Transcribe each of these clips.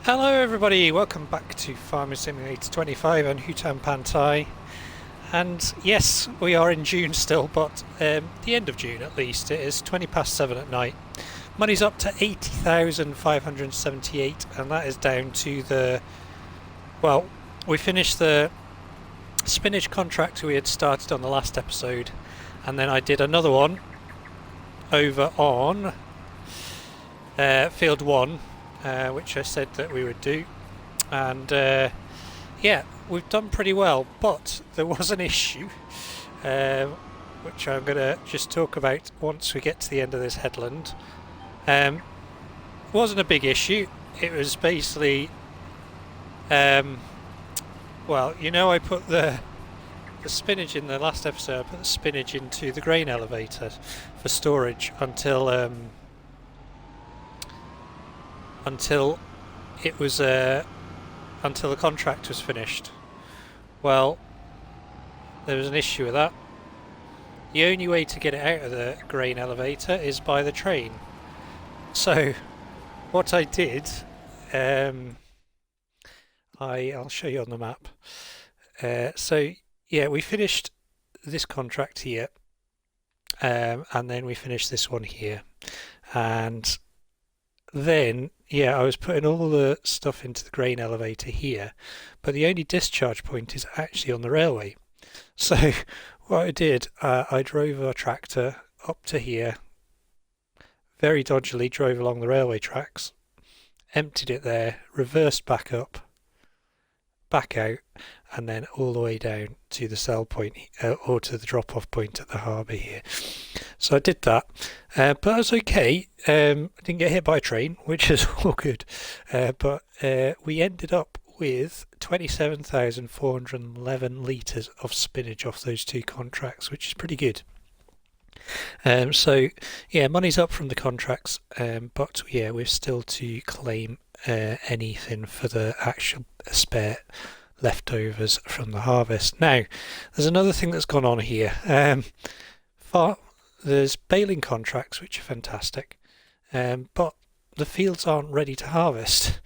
Hello everybody, welcome back to Farming Simulator 25 on Hutan Pantai. And yes, we are in June still, but the end of June at least. It is 20 past 7 at night. Money's up to 80,578, and that is down to well, we finished the spinach contract we had started on the last episode, and then I did another one over on Field 1. Which I said that we would do, and yeah, we've done pretty well, but there was an issue which I'm going to just talk about once we get to the end of this headland. It wasn't a big issue. It was basically well, you know, I put the spinach in the last episode. I put the spinach into the grain elevator for storage until it was until the contract was finished. Well, there was an issue with that. The only way to get it out of the grain elevator is by the train. So what I did, I'll show you on the map. So yeah, we finished this contract here, and then we finished this one here, and then yeah, I was putting all the stuff into the grain elevator here, but the only discharge point is actually on the railway. So what I did, I drove a tractor up to here, very dodgily drove along the railway tracks, emptied it there, reversed back up, back out, and then all the way down to the sell point, or to the drop-off point at the harbour here. So I did that, but I was okay. I didn't get hit by a train, which is all good, but we ended up with 27,411 litres of spinach off those two contracts, which is pretty good. So yeah, money's up from the contracts, but yeah, we're still to claim anything for the actual spare leftovers from the harvest. Now, there's another thing that's gone on here. There's baling contracts, which are fantastic, but the fields aren't ready to harvest,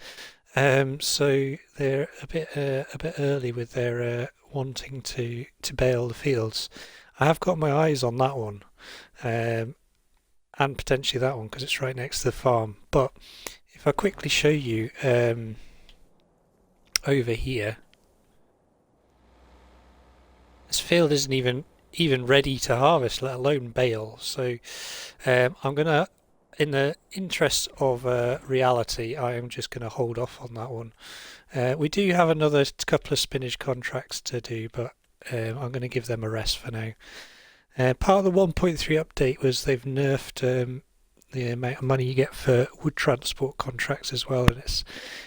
so they're a bit early with their wanting to bale the fields. I have got my eyes on that one, and potentially that one because it's right next to the farm. But if I quickly show you over here, this field isn't even ready to harvest, let alone bale. So I'm gonna, in the interest of reality, I am just gonna hold off on that one. We do have another couple of spinach contracts to do, but I'm gonna give them a rest for now. Part of the 1.3 update was they've nerfed the amount of money you get for wood transport contracts as well, and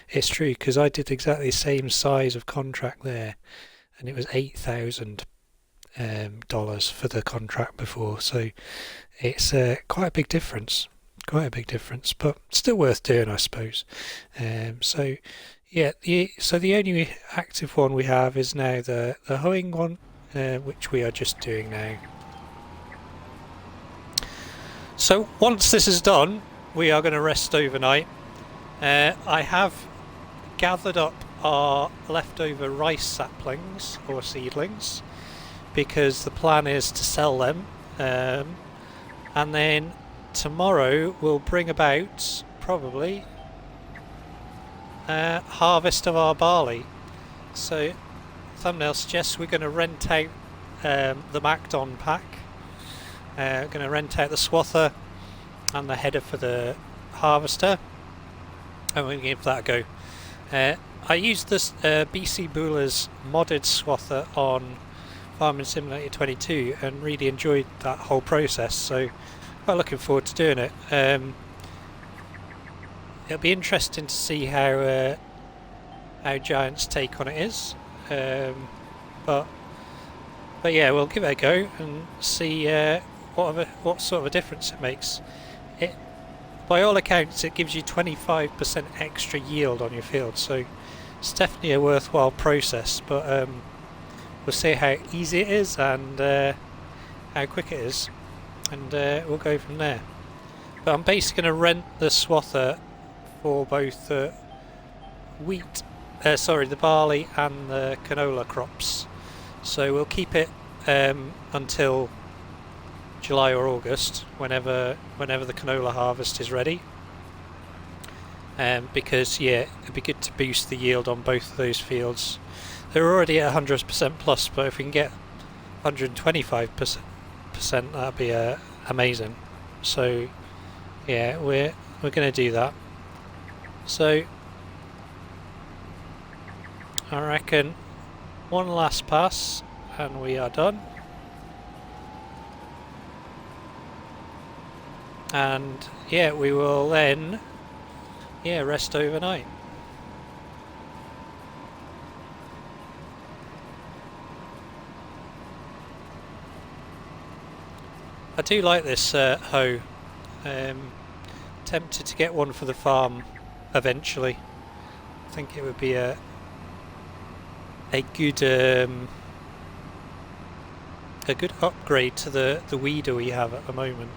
it's true, because I did exactly the same size of contract there, and it was $8,000 for the contract before, so it's quite a big difference, but still worth doing, I suppose. So yeah, the only active one we have is now the hoeing one, which we are just doing now. So once this is done, we are going to rest overnight. I have gathered up our leftover rice saplings or seedlings, because the plan is to sell them, and then tomorrow we'll bring about probably harvest of our barley. So thumbnail suggests we're going to rent out the Macdon pack. Going to rent out the swather and the header for the harvester, and we're going to give that a go. I used this BC Boolers modded swather on Farming Simulator 22 and really enjoyed that whole process, so quite looking forward to doing it. It'll be interesting to see how Giant's take on it is, but yeah, we'll give it a go and see what sort of a difference it makes. By all accounts, it gives you 25% extra yield on your field, so it's definitely a worthwhile process, but we'll see how easy it is and how quick it is, and we'll go from there. But I'm basically going to rent the swather for both wheat, sorry, the barley and the canola crops. So we'll keep it until July or August, whenever the canola harvest is ready. Because yeah, it'd be good to boost the yield on both of those fields. They're already at 100% plus, but if we can get 125%, that'd be amazing. So yeah, we're going to do that. So I reckon one last pass and we are done. And yeah, we will then rest overnight. I do like this hoe. Tempted to get one for the farm eventually. I think it would be a good upgrade to the weeder we have at the moment,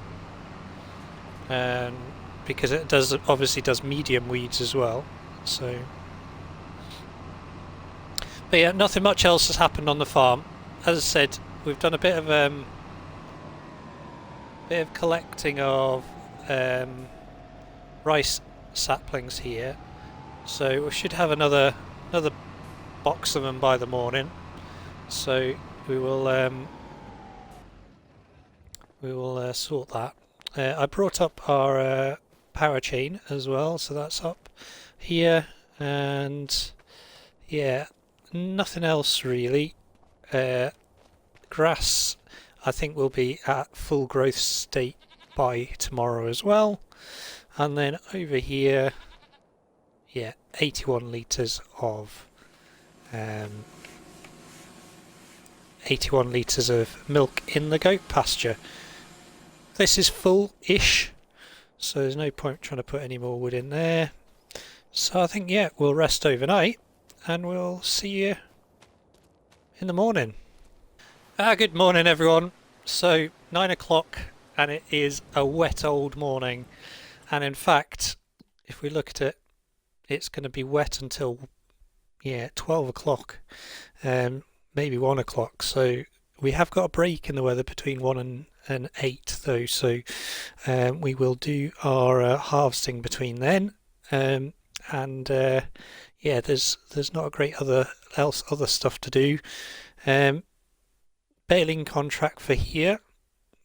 because it obviously does medium weeds as well. So, but yeah, nothing much else has happened on the farm. As I said, we've done a bit of collecting of rice saplings here, so we should have another box of them by the morning. So we will sort that. I brought up our power chain as well, so that's up here, and yeah, nothing else really. Grass I think will be at full growth state by tomorrow as well. And then over here, yeah, 81 litres of 81 litres of milk in the goat pasture. This is full-ish, so there's no point trying to put any more wood in there. So I think, yeah, we'll rest overnight and we'll see you in the morning. Good morning everyone. So 9 o'clock and it is a wet old morning, and in fact if we look at it, it's going to be wet until 12 o'clock, maybe 1 o'clock. So we have got a break in the weather between 1 and 8 though, so we will do our harvesting between then, and yeah, there's not a great other stuff to do. Baling contract for here,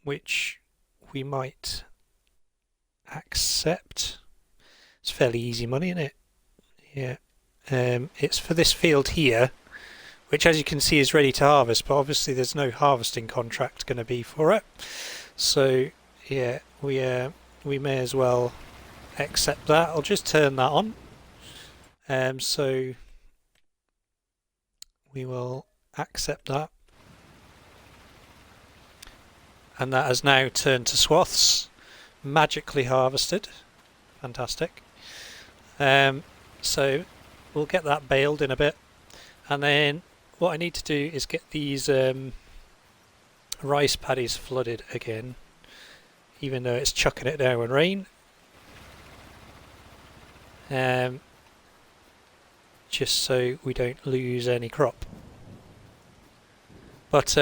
which we might accept. It's fairly easy money, isn't it? Yeah. It's for this field here, which as you can see is ready to harvest, but obviously there's no harvesting contract going to be for it. So yeah, we may as well accept that. I'll just turn that on. So we will accept that. And that has now turned to swaths, magically harvested. Fantastic. So we'll get that baled in a bit, and then what I need to do is get these rice paddies flooded again, even though it's chucking it down with rain. Just so we don't lose any crop. But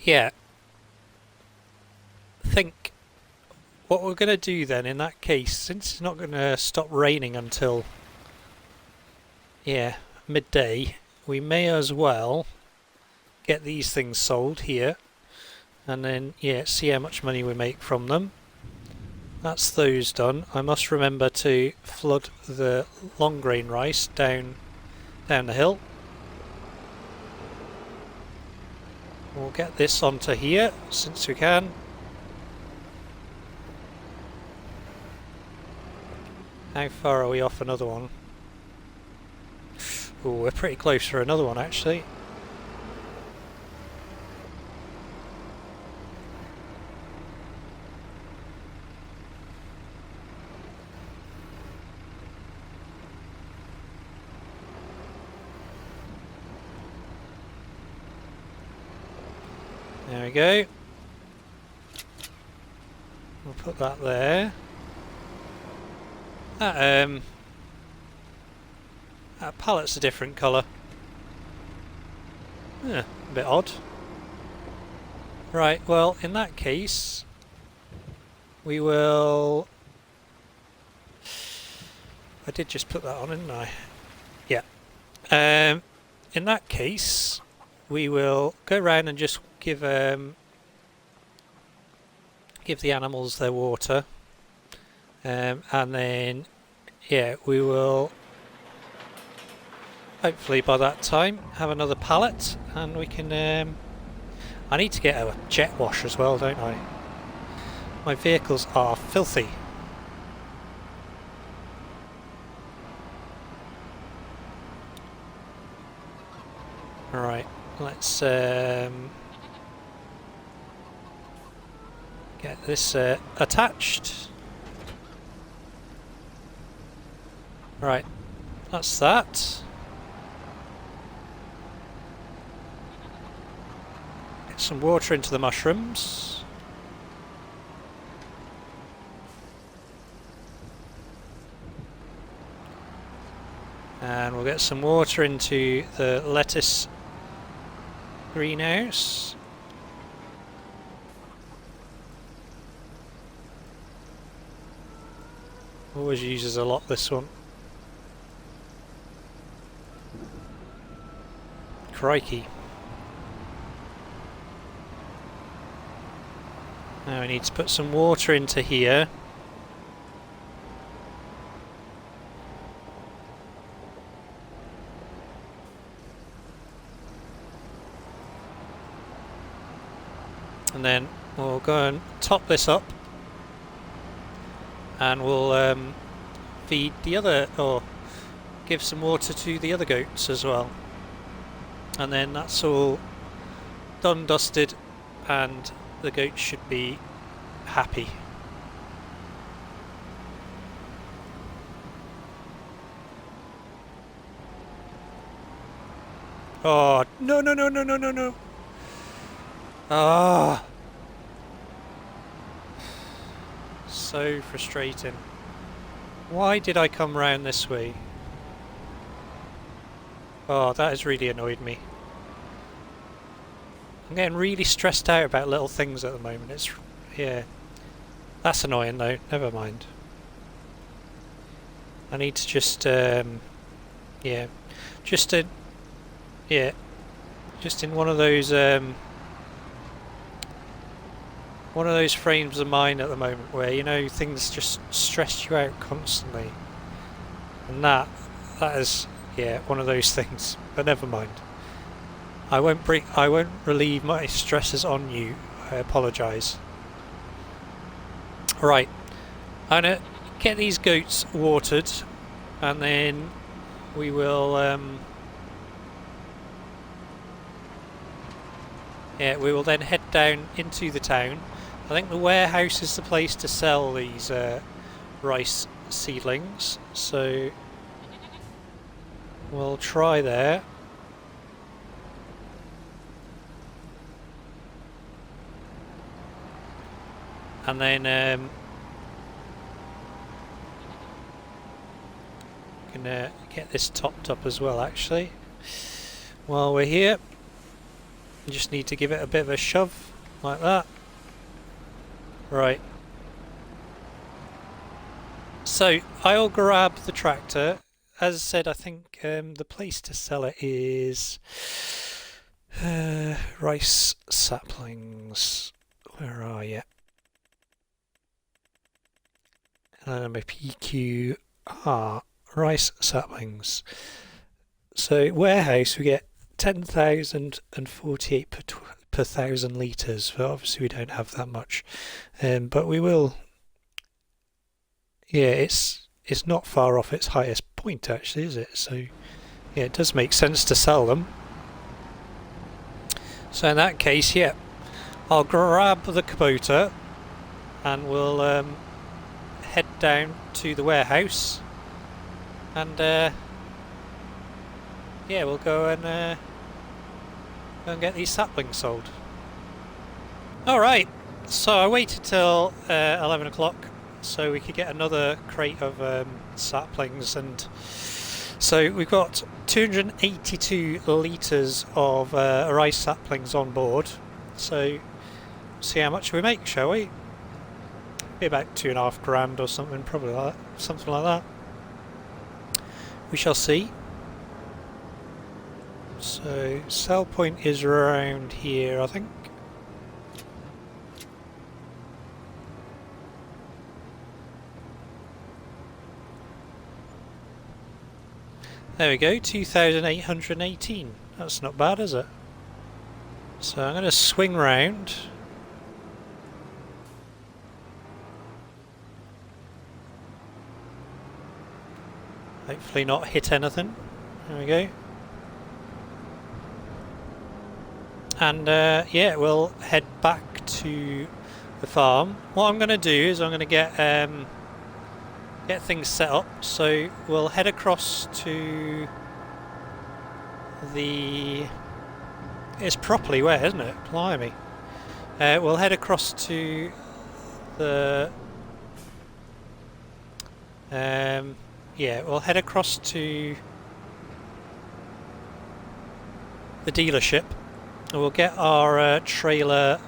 yeah, I think what we're going to do then in that case, since it's not going to stop raining until midday, we may as well get these things sold here, and then see how much money we make from them. That's those done. I must remember to flood the long grain rice down the hill. We'll get this onto here since we can. How far are we off another one? Oh, we're pretty close for another one actually. There we go. We'll put that there. That That pallet's a different colour. Yeah, a bit odd. Right, well, in that case, we will... I did just put that on, didn't I? Yeah. In that case, we will go around and just give the animals their water, and then yeah, we will hopefully by that time have another pallet, and we can. I need to get a jet wash as well, don't I? My vehicles are filthy. Alright, let's get this attached. Right, that's that. Get some water into the mushrooms. And we'll get some water into the lettuce greenhouse. Always uses a lot, this one. Crikey. Now we need to put some water into here. And then we'll go and top this up, and we'll feed the other, or give some water to the other goats as well. And then that's all done, dusted, and the goats should be happy. Oh, no, no, no, no, no, no, no. Ah. So frustrating. Why did I come round this way? Oh, that has really annoyed me. I'm getting really stressed out about little things at the moment. It's, yeah. That's annoying though, never mind. I need to just, yeah. Just in one of those frames of mind at the moment where, you know, things just stress you out constantly. And that is, yeah, one of those things. But never mind. I won't relieve my stresses on you. I apologise. Right, I'm gonna get these goats watered, and then we will yeah, we will then head down into the town. I think the warehouse is the place to sell these rice seedlings, so we'll try there. And then gonna get this topped up as well, actually. While we're here, you just need to give it a bit of a shove, like that. Right. So, I'll grab the tractor. As I said, I think the place to sell it is rice saplings. Where are you? My PQR, rice saplings. So warehouse, we get 10,048 per 1,000 litres, but obviously we don't have that much. But we will. Yeah, it's not far off its highest point, actually, is it? So yeah, it does make sense to sell them. So in that case, yeah, I'll grab the Kubota and we'll head down to the warehouse, and yeah, we'll go and get these saplings sold. Alright, so I waited till 11 o'clock so we could get another crate of saplings, and So we've got 282 litres of rice saplings on board. So see how much we make, shall we? Be about £2.5 or something, probably something like that. We shall see. So sell point is around here, I think. There we go, 2,818. That's not bad, is it? So I'm going to swing round. Hopefully not hit anything. There we go. And yeah, we'll head back to the farm. What I'm going to do is I'm going to get things set up. So we'll head across to the... It's properly wet, isn't it? Blimey. We'll head across to the... yeah, we'll head across to the dealership. We'll get our trailer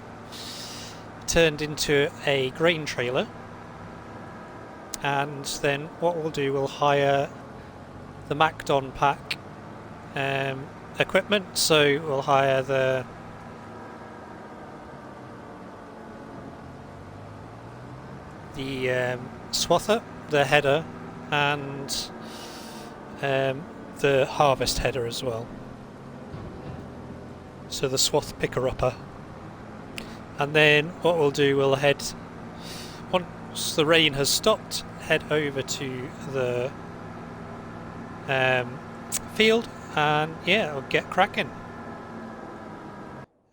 turned into a grain trailer, and then what we'll do, we'll hire the Macdon pack equipment. So we'll hire the swather, the header, and the harvest header as well. So the swath picker-upper. And then what we'll do, we'll head, once the rain has stopped, head over to the field, and yeah, we'll get cracking.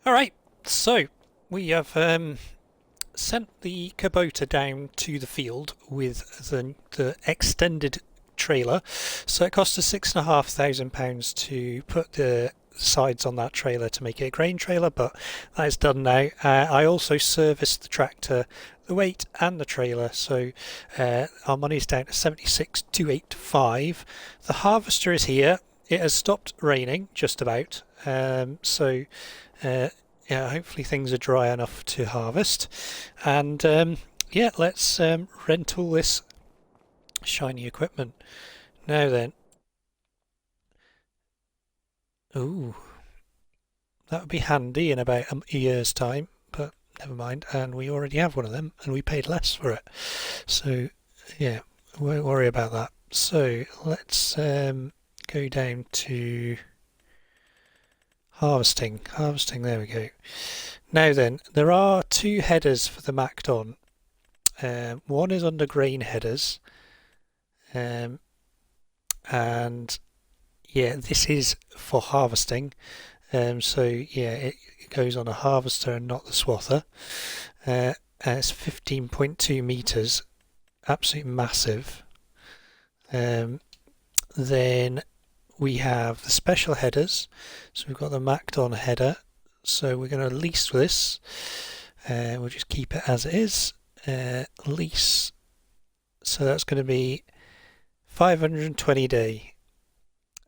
Alright, so we have sent the Kubota down to the field with the extended trailer. So it cost us £6,500 to put the sides on that trailer to make it a grain trailer, but that is done now. I also serviced the tractor, the weight and the trailer, so our money's down to 76,285. The harvester is here. It has stopped raining just about, so yeah, hopefully things are dry enough to harvest. And yeah, let's rent all this shiny equipment. Now then. Ooh, that would be handy in about a year's time, but never mind. And we already have one of them, and we paid less for it. So yeah, won't worry about that. So let's go down to harvesting. Harvesting, there we go. Now then, there are two headers for the Macdon. One is under grain headers, and yeah, this is for harvesting. So yeah, it goes on a harvester and not the swather. And it's 15.2 meters, absolutely massive. Then we have the special headers. So we've got the Macdon header. So we're going to lease this. We'll just keep it as it is. Lease. So that's going to be 520 a day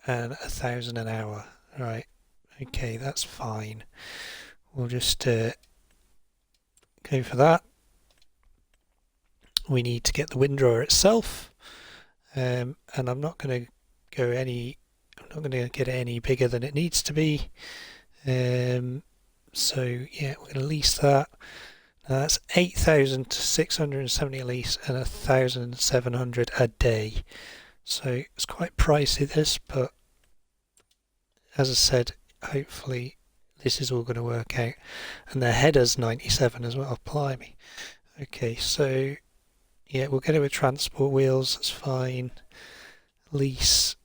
and 1,000 an hour. Right. Okay, that's fine. We'll just go for that. We need to get the windrower itself, and I'm not going to go any. I'm not going to get it any bigger than it needs to be. So yeah, we're going to lease that. Now that's 8,670 a lease and 1,700 a day. So it's quite pricey, this, but as I said, hopefully this is all going to work out. And the header's 97 as well. Blimey. Okay, so yeah, we'll get it with transport wheels. That's fine. Lease.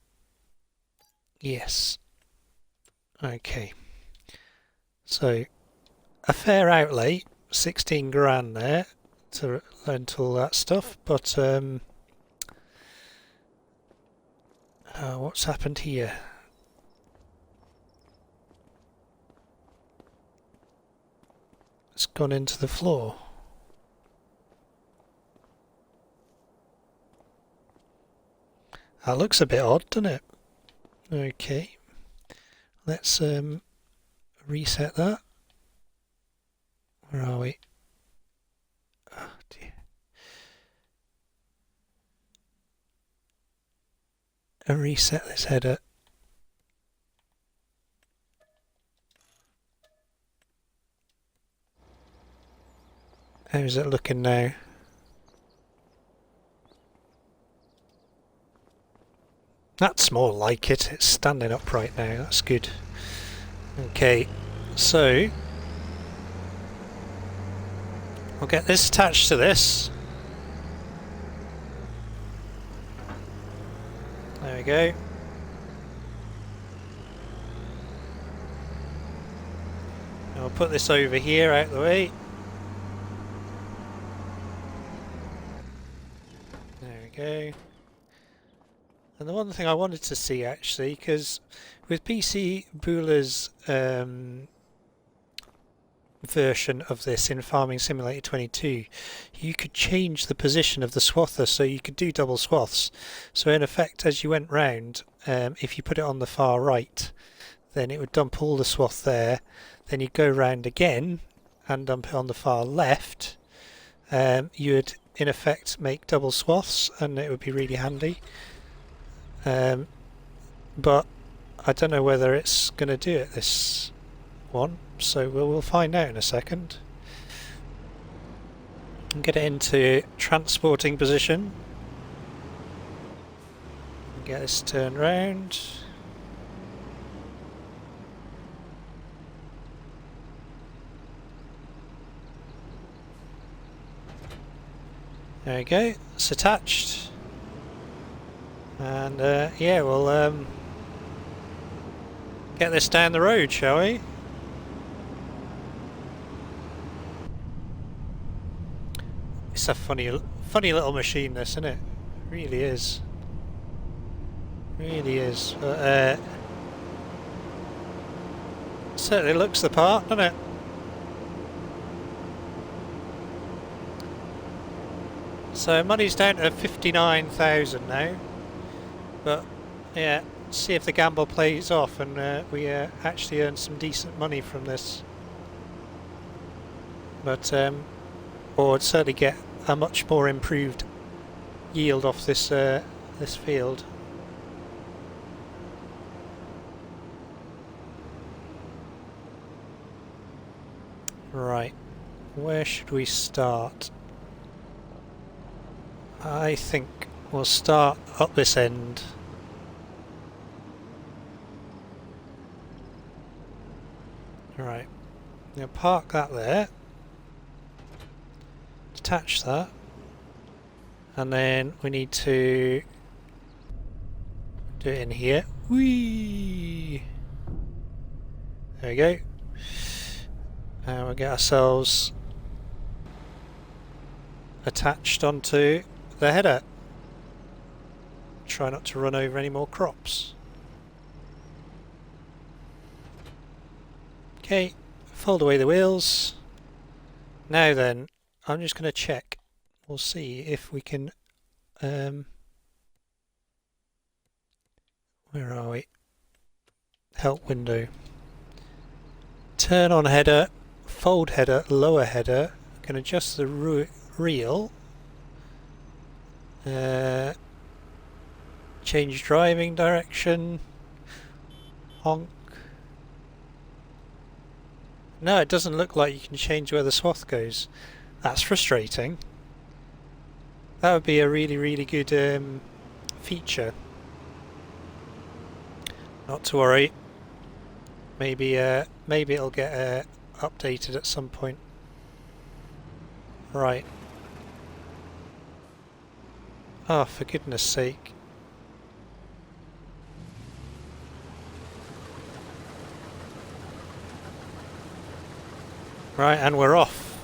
Yes. Okay. So a fair outlay, 16 grand there to rent all that stuff. But what's happened here? It's gone into the floor. That looks a bit odd, doesn't it? Okay, let's reset that. Where are we? Oh dear. And reset this header. How's it looking now? That's more like it. It's standing upright now. That's good. Okay, so I'll get this attached to this. There we go. I'll put this over here out the way. There we go. And the one thing I wanted to see actually, because with PC Boola's version of this in Farming Simulator 22, you could change the position of the swather, so you could do double swaths. So in effect, as you went round, if you put it on the far right, then it would dump all the swath there. Then you'd go round again and dump it on the far left. You would in effect make double swaths, and it would be really handy. But I don't know whether it's going to do it this one, so we'll find out in a second. And get it into transporting position. Get this turned round. There we go, it's attached. And yeah, we'll get this down the road, shall we? It's a funny little machine, this, isn't it? It really is. Really is. But, certainly looks the part, doesn't it? So money's down to 59,000 now. But yeah, see if the gamble plays off and we actually earn some decent money from this. But or certainly get a much more improved yield off this this field. Right, where should we start? I think we'll start up this end. Right, now park that there, detach that, and then we need to do it in here. Whee! There we go. And we'll get ourselves attached onto the header. Try not to run over any more crops. Okay, fold away the wheels. Now then, I'm just going to check. We'll see if we can... where are we? Help window. Turn on header, fold header, lower header. Can adjust the reel. Change driving direction. Honk. No, it doesn't look like you can change where the swath goes. That's frustrating. That would be a really good feature. Not to worry. Maybe maybe it'll get updated at some point. Right. Oh, for goodness sake. Right, and we're off.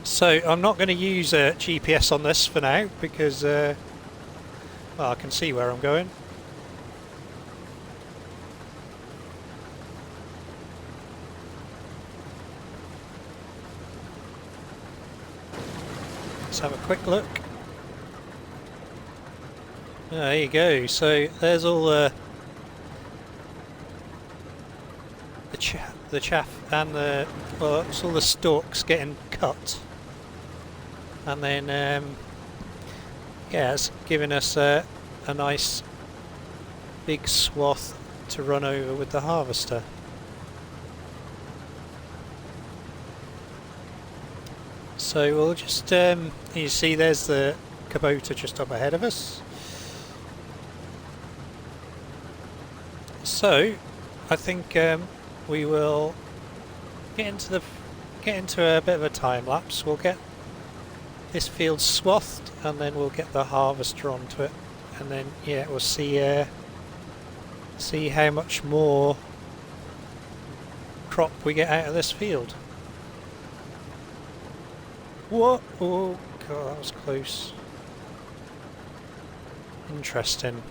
So I'm not going to use GPS on this for now because well, I can see where I'm going. Let's have a quick look. There you go. So there's all the chaff and well, it's all the stalks getting cut, and then yeah, it's giving us a nice big swath to run over with the harvester. So we'll just you see there's the Kubota just up ahead of us. So I think we will get into a bit of a time lapse. We'll get this field swathed, and then we'll get the harvester onto it, and then yeah, we'll see how much more crop we get out of this field. What? Oh god, that was close. Interesting.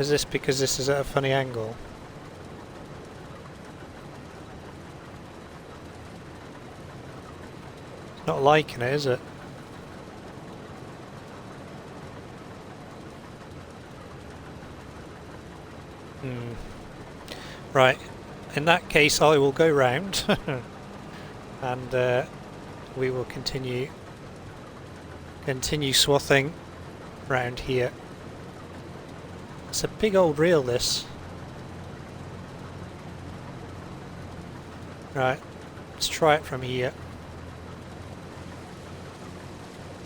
Is this because this is at a funny angle? It's not liking it, is it? Right. In that case, I will go round and we will continue swathing round here. It's a big old reel, this. Right, let's try it from here.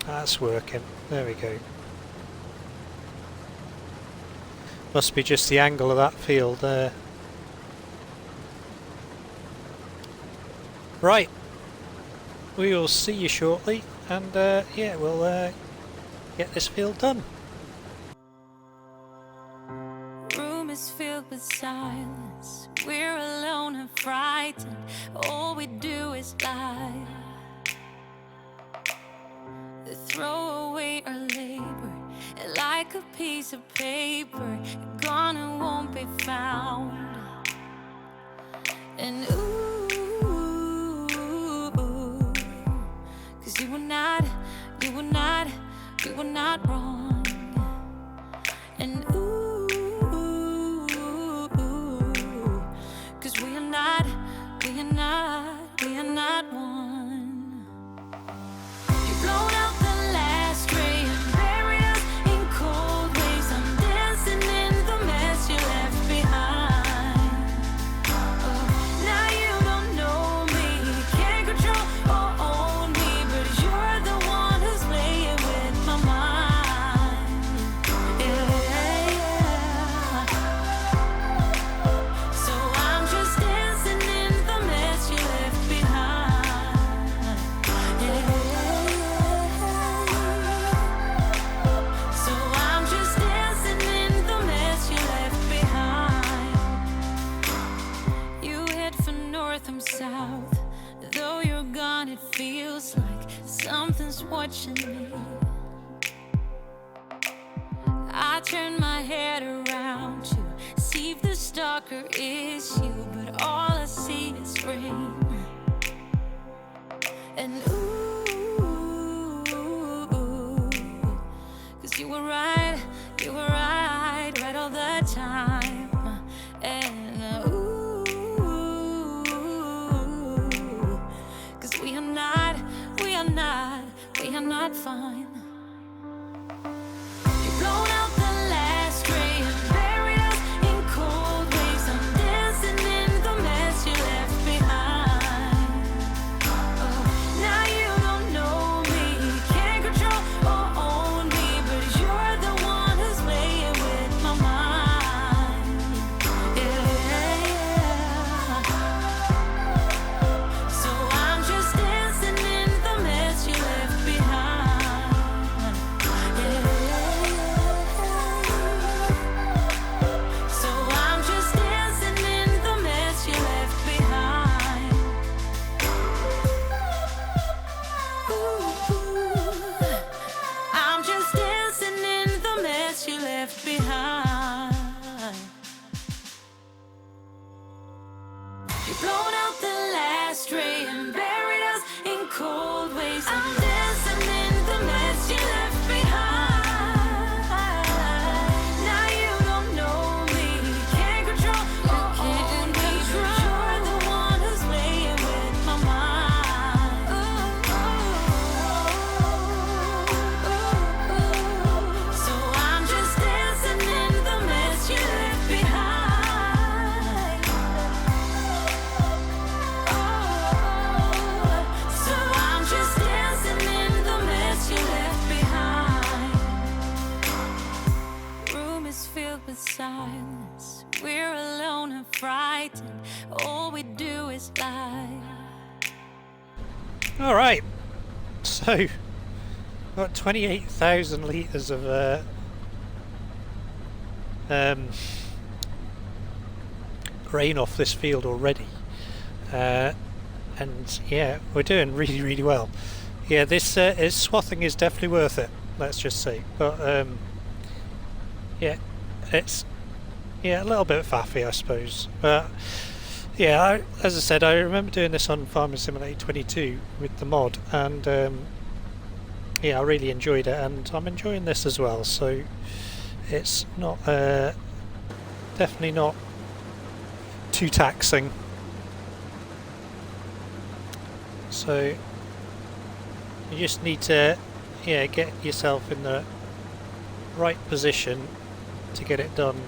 That's working. There we go. Must be just the angle of that field there. Right, we will see you shortly, and yeah, we'll get this field done. Room is filled with silence. We're alone and frightened. All we do is lie. Throw away our labor like a piece of paper, gone and won't be found. And ooh, 'cause you were not wrong. And ooh, 'cause we are not one. You've blown out the last ray and buried us in cold waves. I'm dancing in the mess you left behind. Oh, now you don't know me, can't control or own me, but you're the one who's playing with my mind. Yeah. So I'm just dancing in the mess you left behind. Yeah. So I'm just dancing in the mess you left behind. You head for north, I'm south. Though you're gone, it feels like something's watching me. I turn my head around to see if the stalker is you, but all I see is rain. And ooh, 'cause you were right all the time. And ooh, 'cause we are not fine. You've blown out the last ray and buried us in cold waves. I'm dancing in the mess you left behind. Oh, now you don't know me, can't control or own me, but you're the one who's playing with my mind. Yeah. So I'm just dancing in the mess you left behind. silence. We're alone and frightened. All we do is lie. Alright, so got 28,000 litres of grain off this field already, and yeah, we're doing really well. Yeah, this swathing is definitely worth it, let's just say. But yeah, it's a little bit faffy, I suppose. But yeah, as I said, I remember doing this on Farming Simulator 22 with the mod, and yeah, I really enjoyed it, and I'm enjoying this as well. So it's not definitely not too taxing. So you just need to get yourself in the right position to get it done.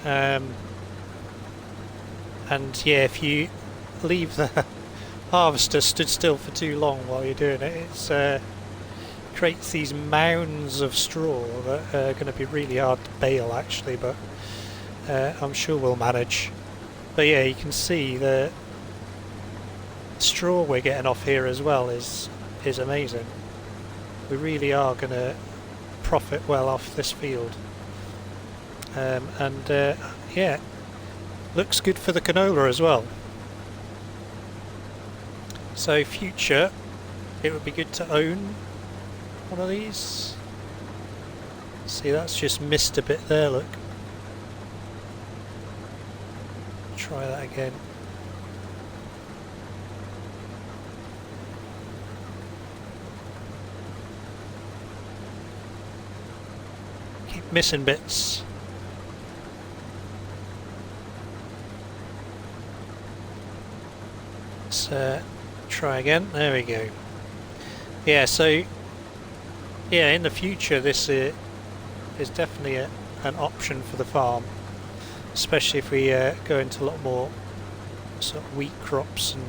And yeah, if you leave the harvester stood still for too long while you're doing it, it's creates these mounds of straw that are going to be really hard to bale actually, but I'm sure we'll manage. But yeah, you can see the straw we're getting off here as well is amazing. We really are going to profit well off this field. And yeah, looks good for the canola as well. So future, it would be good to own one of these. See, that's just missed a bit there, look. Try that again. Keep missing bits. Let's try again. There we go. Yeah, so yeah, in the future this is definitely an option for the farm, especially if we go into a lot more sort of wheat crops and,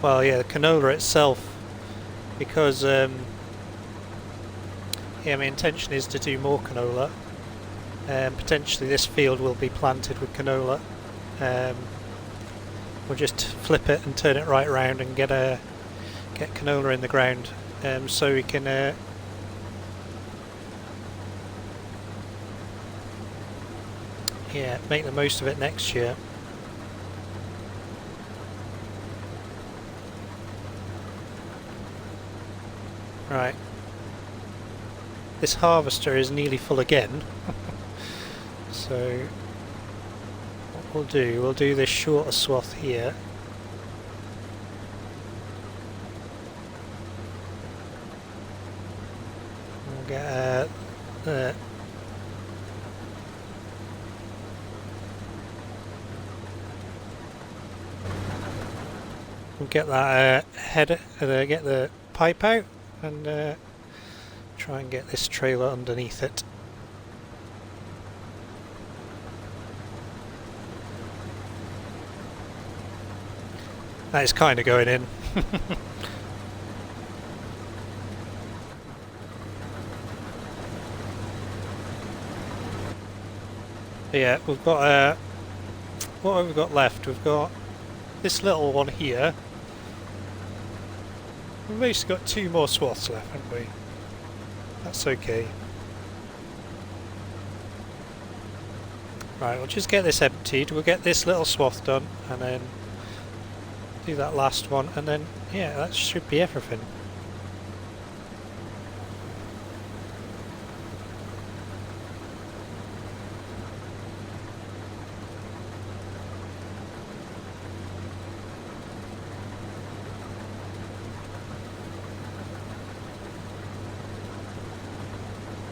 well, yeah, the canola itself, because yeah, my intention is to do more canola, and potentially this field will be planted with canola. We'll just flip it and turn it right round and get canola in the ground, so we can yeah, make the most of it next year. Right, this harvester is nearly full again. So what we'll do this shorter swath here. We'll get we'll get that header, get the pipe out, and try and get this trailer underneath it. That is kind of going in. Yeah, we've got what have we got left? We've got this little one here. We've basically got 2 more swaths left, haven't we? That's okay. Right, we'll just get this emptied. We'll get this little swath done, and then do that last one, and then yeah, that should be everything.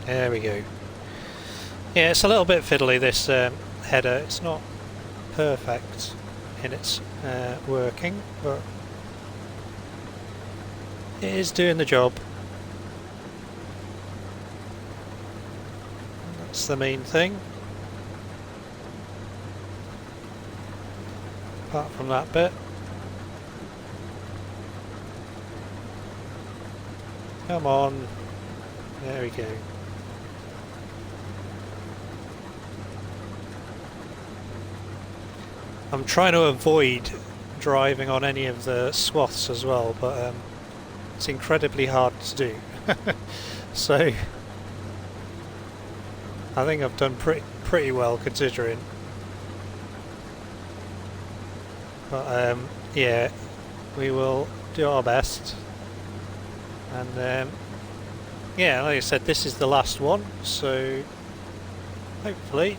There we go. Yeah, it's a little bit fiddly, this header. It's not perfect in its working, but it is doing the job. That's the main thing. Apart from that bit. Come on. There we go. I'm trying to avoid driving on any of the swaths as well, but it's incredibly hard to do. So I think I've done pretty well considering. But yeah, we will do our best. And yeah, like I said, this is the last one, so hopefully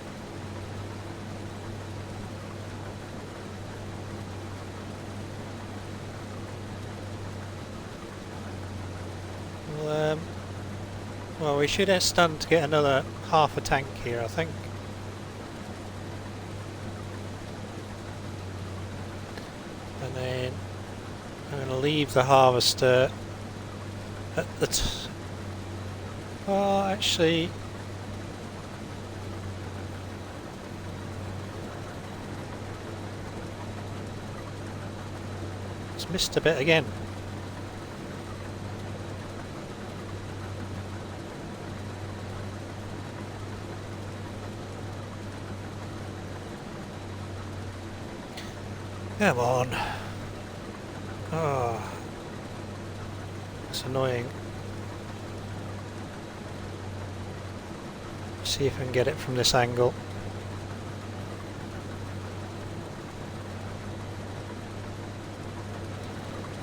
we'll, well, we should stand to get another half a tank here, I think. And then I'm going to leave the harvester at the well, actually, it's missed a bit again. Come on. Oh, it's annoying. See if I can get it from this angle.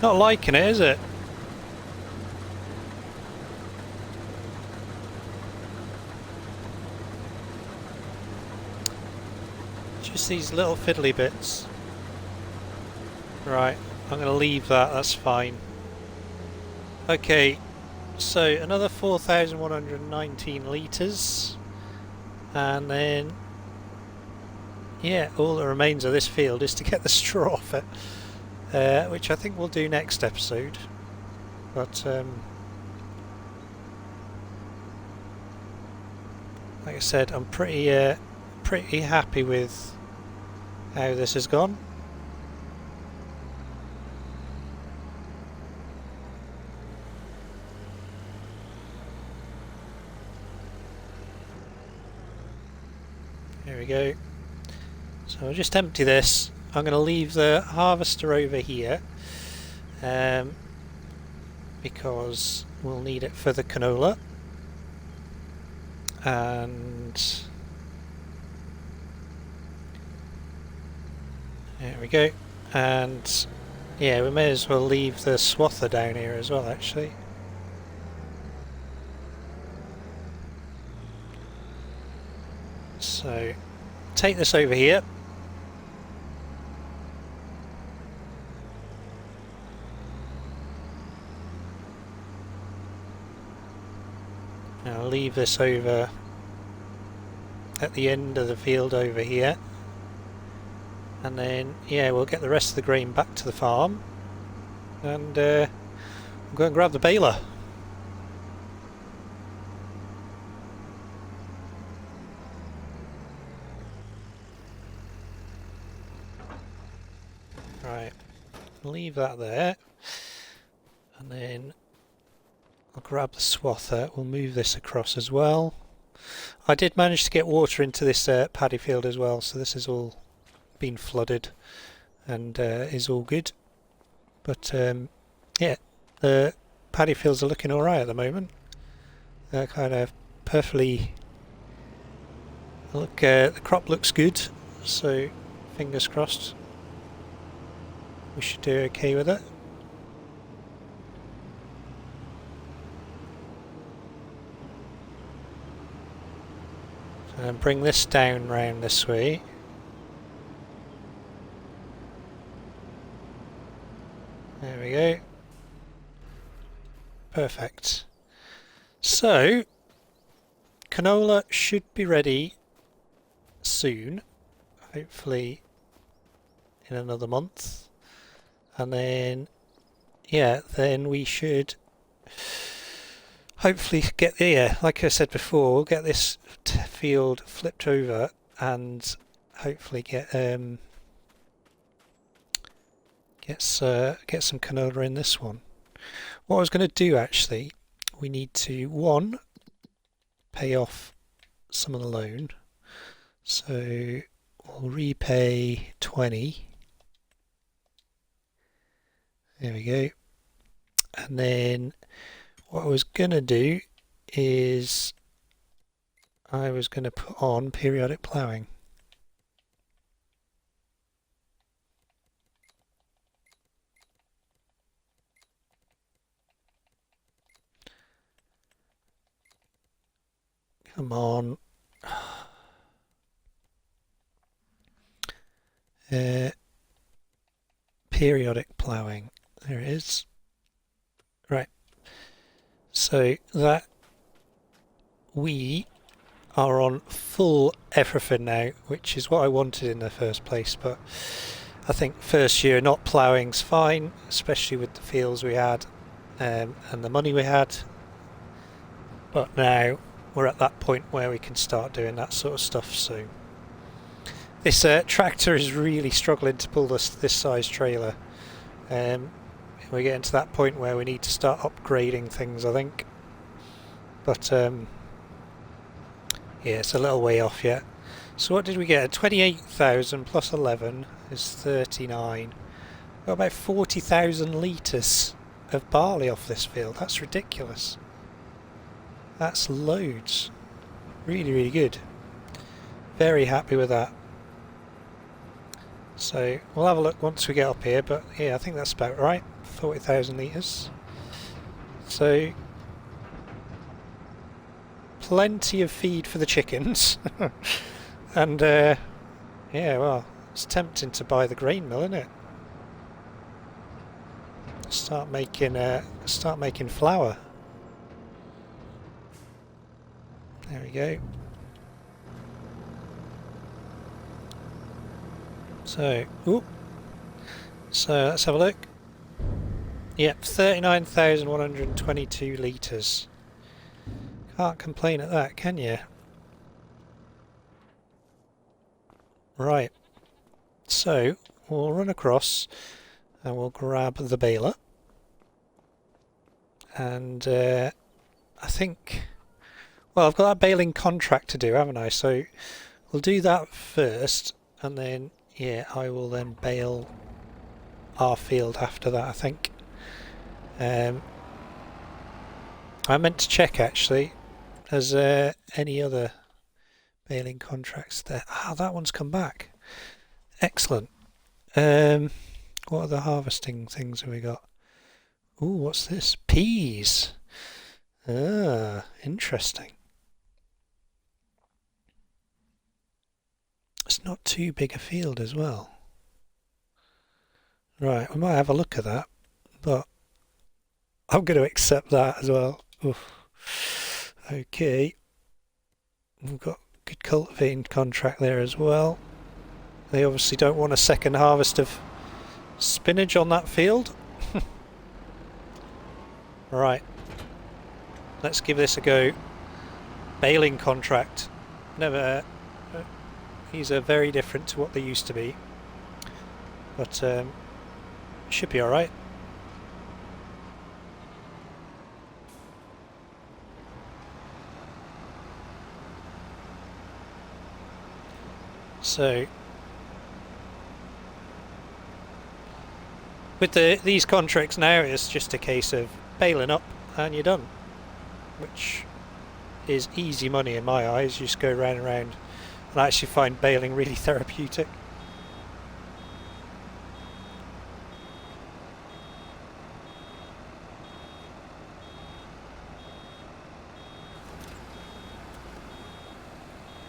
Not liking it, is it? Just these little fiddly bits. Right, I'm going to leave that, that's fine. Okay, so another 4,119 litres. And then, yeah, all that remains of this field is to get the straw off it, which I think we'll do next episode. But like I said, I'm pretty happy with how this has gone. There we go. So I'll just empty this. I'm going to leave the harvester over here because we'll need it for the canola. And there we go. And yeah, we may as well leave the swather down here as well, actually. So take this over here. I'll leave this over at the end of the field over here, and then yeah, we'll get the rest of the grain back to the farm and we'll go and grab the baler. Right, leave that there, and then I'll grab the swather. We'll move this across as well. I did manage to get water into this paddy field as well, so this has all been flooded and is all good. But yeah, the paddy fields are looking alright at the moment. They're kind of perfectly... Look, the crop looks good, so fingers crossed we should do okay with it. And bring this down round this way. There we go. Perfect. So, canola should be ready soon, hopefully in another month. And then, yeah, then we should hopefully get there. Like I said before, we'll get this field flipped over and hopefully get some canola in this one. What I was going to do actually, we need to pay off some of the loan. So we'll repay 20. There we go. And then what I was going to do is I was going to put on periodic ploughing. Come on. Periodic ploughing. There it is. Right. So that we are on full everything now, which is what I wanted in the first place, but I think first year not ploughing's fine, especially with the fields we had and the money we had. But now we're at that point where we can start doing that sort of stuff. So this tractor is really struggling to pull this size trailer. We're getting to that point where we need to start upgrading things, I think. But yeah, it's a little way off yet. So what did we get? 28,000 plus 11 is 39. Got about 40,000 litres of barley off this field. That's ridiculous. That's loads. Really, really good. Very happy with that. So we'll have a look once we get up here, but yeah, I think that's about right. 40,000 litres. So plenty of feed for the chickens. And yeah, well, it's tempting to buy the grain mill, isn't it? Start making flour. There we go. So, let's have a look. Yep, 39,122 litres. Can't complain at that, can you? Right. So, we'll run across and we'll grab the baler. And I think... Well, I've got that baling contract to do, haven't I? So, we'll do that first, and then... Yeah, I will then bale our field after that, I think. I meant to check actually, has any other baling contracts there? Ah, that one's come back. Excellent. What other harvesting things have we got? Ooh, what's this? Peas. Ah, interesting. It's not too big a field as well. Right, we might have a look at that, but I'm going to accept that as well. Oof. Okay. We've got good cultivating contract there as well. They obviously don't want a second harvest of spinach on that field. Right. Let's give this a go. Baling contract. Never... These are very different to what they used to be, but should be alright. So, with these contracts now, it's just a case of baling up and you're done, which is easy money in my eyes. You just go round and round. And I actually find baling really therapeutic.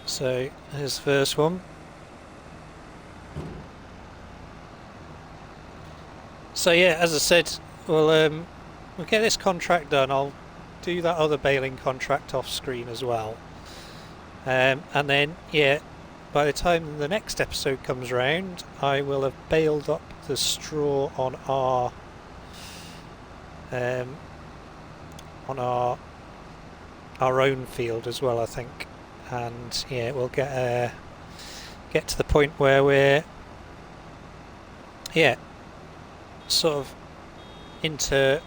So there's the first one. So yeah, as I said, we'll get this contract done. I'll do that other baling contract off screen as well. And then, yeah, by the time the next episode comes around, I will have baled up the straw on our own field as well, I think. And yeah, we'll get to the point where we're sort of into.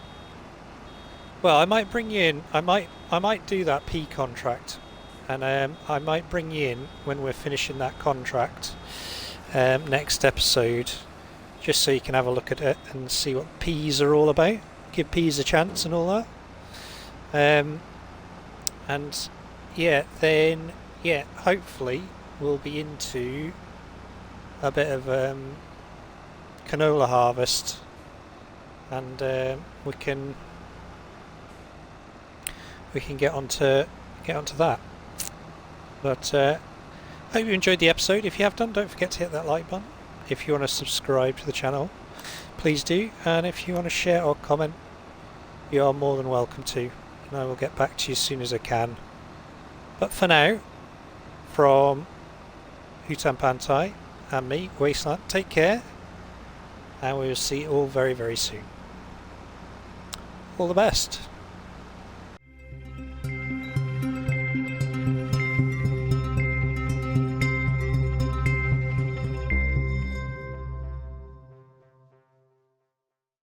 Well, I might bring you in. I might do that pea contract and I might bring you in when we're finishing that contract next episode, just so you can have a look at it and see what peas are all about. Give peas a chance and all that. And yeah, then yeah, hopefully we'll be into a bit of canola harvest, and we can get onto that. But hope you enjoyed the episode. If you have done, don't forget to hit that like button. If you want to subscribe to the channel, please do. And if you want to share or comment, you are more than welcome to. And I will get back to you as soon as I can. But for now, from Hutan Pantai and me, Wasteland, take care. And we will see you all very, very soon. All the best.